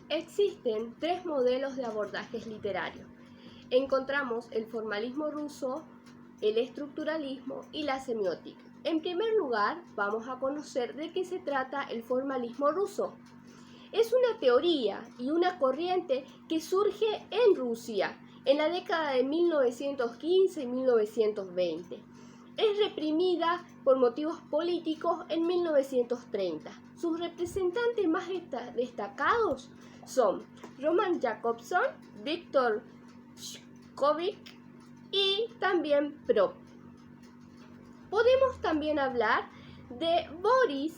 Existen tres modelos de abordajes literarios. Encontramos el formalismo ruso, el estructuralismo y la semiótica. En primer lugar, vamos a conocer de qué se trata el formalismo ruso. Es una teoría y una corriente que surge en Rusia en la década de 1915 y 1920. Es reprimida por motivos políticos en 1930. Sus representantes más destacados son Roman Jakobson, Viktor Shklovich y también Prop. Podemos también hablar de Boris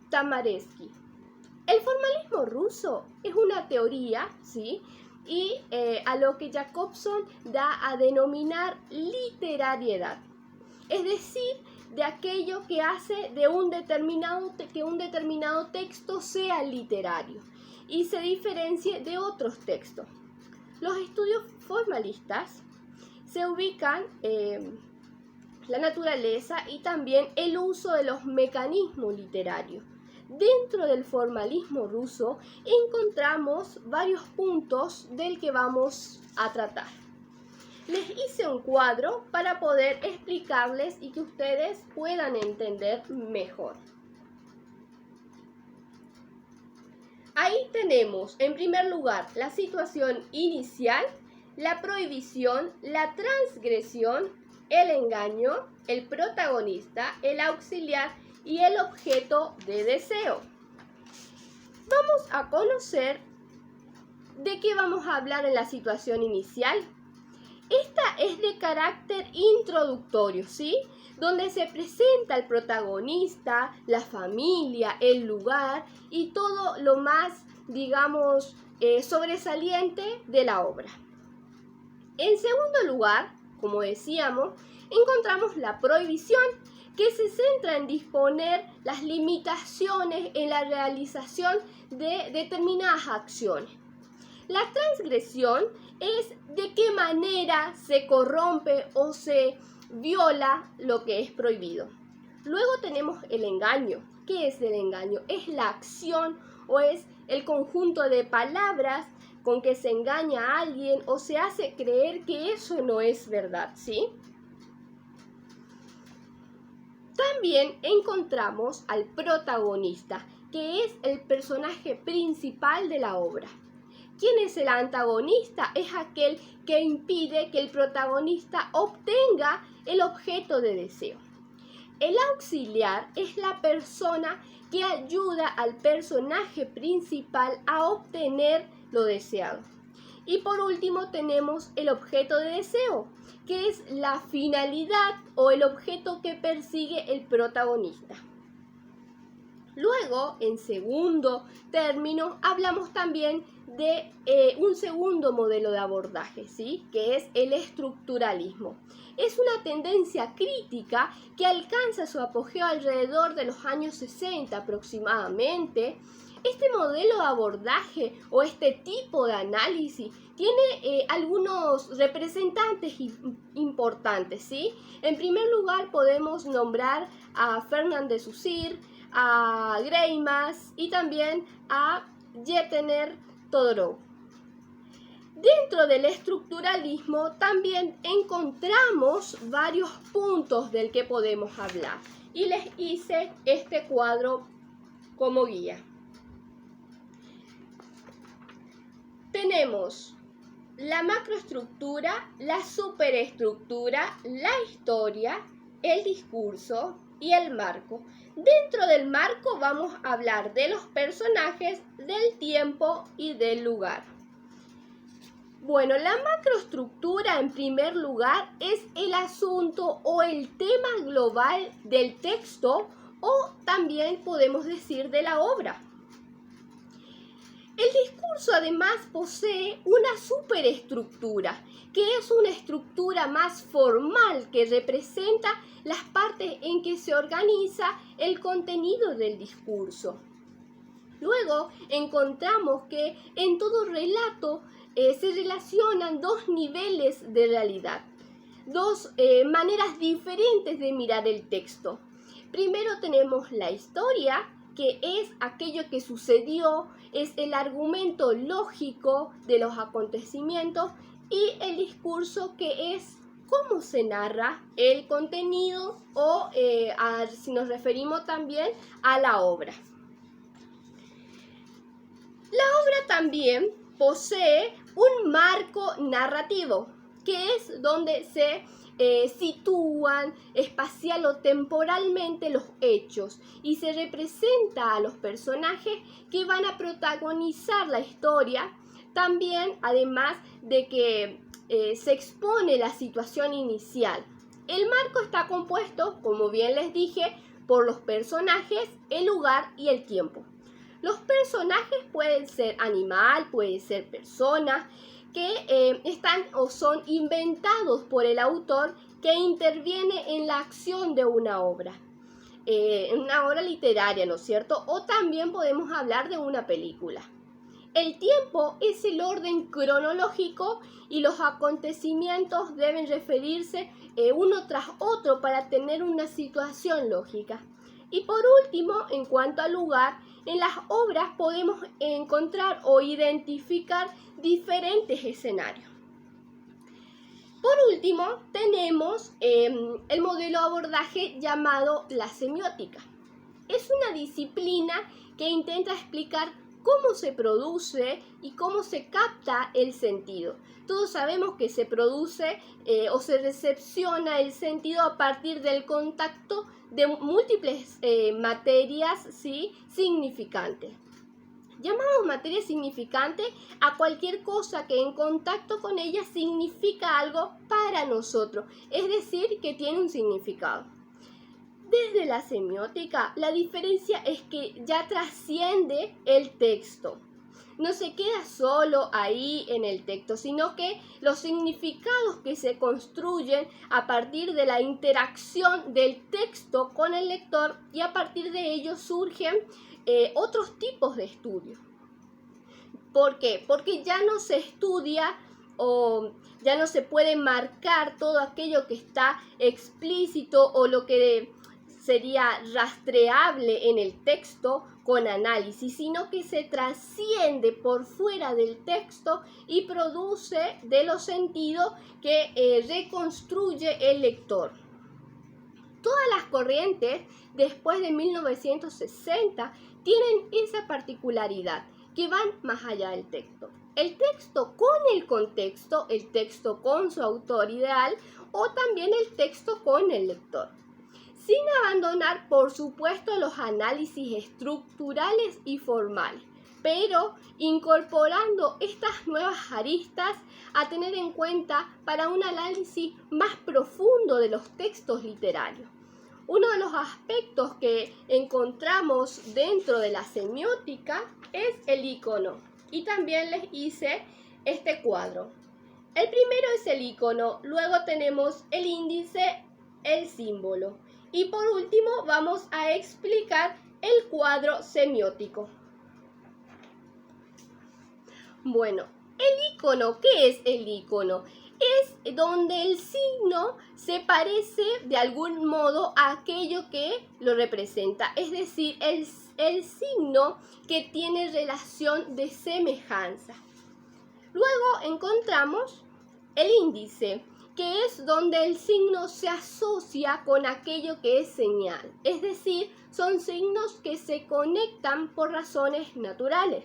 Tamarsky. El formalismo ruso es una teoría, ¿sí? Y a lo que Jakobson da a denominar literariedad, es decir, de aquello que hace que un determinado texto sea literario y se diferencie de otros textos. Los estudios formalistas se ubican la naturaleza y también el uso de los mecanismos literarios. Dentro del formalismo ruso encontramos varios puntos del que vamos a tratar. Les hice un cuadro para poder explicarles y que ustedes puedan entender mejor. Ahí tenemos, en primer lugar, la situación inicial, la prohibición, la transgresión, el engaño, el protagonista, el auxiliar y el objeto de deseo. Vamos a conocer de qué vamos a hablar en la situación inicial. Esta es de carácter introductorio, ¿sí? Donde se presenta el protagonista, la familia, el lugar y todo lo más, digamos, sobresaliente de la obra. En segundo lugar, como decíamos, encontramos la prohibición, que se centra en disponer las limitaciones en la realización de determinadas acciones. La transgresión es de qué manera se corrompe o se viola lo que es prohibido. Luego tenemos el engaño. ¿Qué es el engaño? Es la acción o es el conjunto de palabras con que se engaña a alguien o se hace creer que eso no es verdad, ¿sí? También encontramos al protagonista, que es el personaje principal de la obra. ¿Quién es el antagonista? Es aquel que impide que el protagonista obtenga el objeto de deseo. El auxiliar es la persona que ayuda al personaje principal a obtener lo deseado. Y por último tenemos el objeto de deseo, que es la finalidad o el objeto que persigue el protagonista. Luego, en segundo término, hablamos también de un segundo modelo de abordaje, ¿sí? Que es el estructuralismo. Es una tendencia crítica que alcanza su apogeo alrededor de los años 60 aproximadamente. Este modelo de abordaje o este tipo de análisis tiene algunos representantes importantes, ¿sí? En primer lugar podemos nombrar a Fernand de Saussure, a Greimas y también a Yetener Todorov. Dentro del estructuralismo también encontramos varios puntos del que podemos hablar y les hice este cuadro como guía. Tenemos la macroestructura, la superestructura, la historia, el discurso y el marco. Dentro del marco vamos a hablar de los personajes, del tiempo y del lugar. Bueno, la macroestructura en primer lugar es el asunto o el tema global del texto o también podemos decir de la obra. El discurso además posee una superestructura, que es una estructura más formal que representa las partes en que se organiza el contenido del discurso. Luego encontramos que en todo relato se relacionan dos niveles de realidad, dos maneras diferentes de mirar el texto. Primero tenemos la historia, que es aquello que sucedió, es el argumento lógico de los acontecimientos, y el discurso, que es cómo se narra el contenido o si nos referimos también a la obra. La obra también posee un marco narrativo, que es donde se sitúan espacial o temporalmente los hechos y se representa a los personajes que van a protagonizar la historia. También, además de que se expone la situación inicial. El marco está compuesto, como bien les dije, por los personajes, el lugar y el tiempo. Los personajes pueden ser animal, pueden ser personas, que están o son inventados por el autor, que interviene en la acción de una obra literaria, ¿no es cierto? O también podemos hablar de una película. El tiempo es el orden cronológico y los acontecimientos deben referirse uno tras otro para tener una situación lógica. Y por último, en cuanto al lugar, en las obras podemos encontrar o identificar diferentes escenarios. Por último, tenemos el modelo de abordaje llamado la semiótica. Es una disciplina que intenta explicar cómo se produce y cómo se capta el sentido. Todos sabemos que se produce o se recepciona el sentido a partir del contacto de múltiples materias, ¿sí?, significantes. Llamamos materia significante a cualquier cosa que en contacto con ella significa algo para nosotros, es decir, que tiene un significado. Desde la semiótica, la diferencia es que ya trasciende el texto. No se queda solo ahí en el texto, sino que los significados que se construyen a partir de la interacción del texto con el lector, y a partir de ello surgen otros tipos de estudios. ¿Por qué? Porque ya no se estudia o ya no se puede marcar todo aquello que está explícito o lo que sería rastreable en el texto con análisis, sino que se trasciende por fuera del texto y produce de los sentidos que reconstruye el lector. Todas las corrientes después de 1960 tienen esa particularidad, que van más allá del texto. El texto con el contexto, el texto con su autor ideal, o también el texto con el lector, sin abandonar, por supuesto, los análisis estructurales y formales, pero incorporando estas nuevas aristas a tener en cuenta para un análisis más profundo de los textos literarios. Uno de los aspectos que encontramos dentro de la semiótica es el icono, y también les hice este cuadro. El primero es el icono, luego tenemos el índice, el símbolo, y por último vamos a explicar el cuadro semiótico. Bueno, el icono, ¿qué es el icono? Es donde el signo se parece de algún modo a aquello que lo representa, es decir, el signo que tiene relación de semejanza. Luego encontramos el índice, que es donde el signo se asocia con aquello que es señal, es decir, son signos que se conectan por razones naturales.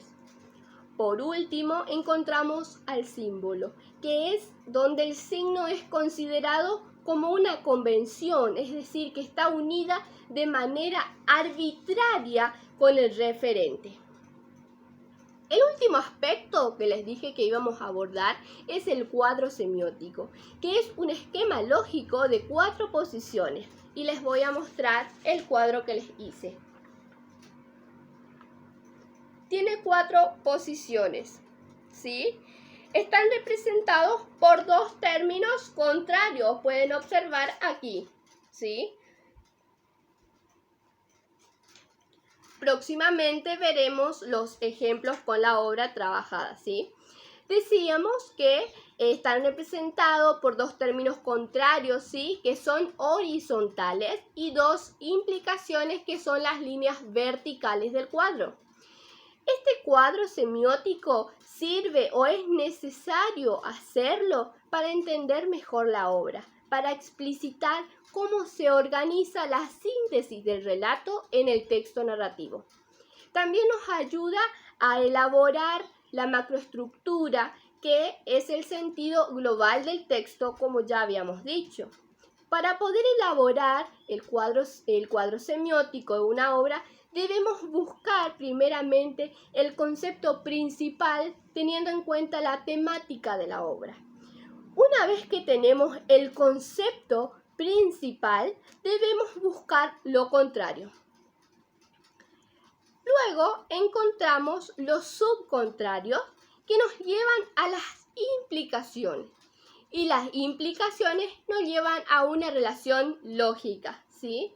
Por último, encontramos al símbolo, que es donde el signo es considerado como una convención, es decir, que está unida de manera arbitraria con el referente. El último aspecto que les dije que íbamos a abordar es el cuadro semiótico, que es un esquema lógico de 4 posiciones, y les voy a mostrar el cuadro que les hice. Tiene 4 posiciones, ¿sí? Están representados por 2 términos contrarios, pueden observar aquí, ¿sí? Próximamente veremos los ejemplos con la obra trabajada, ¿sí? Decíamos que están representados por dos términos contrarios, ¿sí? Que son horizontales y dos implicaciones que son las líneas verticales del cuadro. Este cuadro semiótico sirve o es necesario hacerlo para entender mejor la obra, para explicitar cómo se organiza la síntesis del relato en el texto narrativo. También nos ayuda a elaborar la macroestructura, que es el sentido global del texto, como ya habíamos dicho. Para poder elaborar el cuadro semiótico de una obra, debemos buscar primeramente el concepto principal teniendo en cuenta la temática de la obra. Una vez que tenemos el concepto principal, debemos buscar lo contrario. Luego encontramos los subcontrarios que nos llevan a las implicaciones. Y las implicaciones nos llevan a una relación lógica, ¿sí?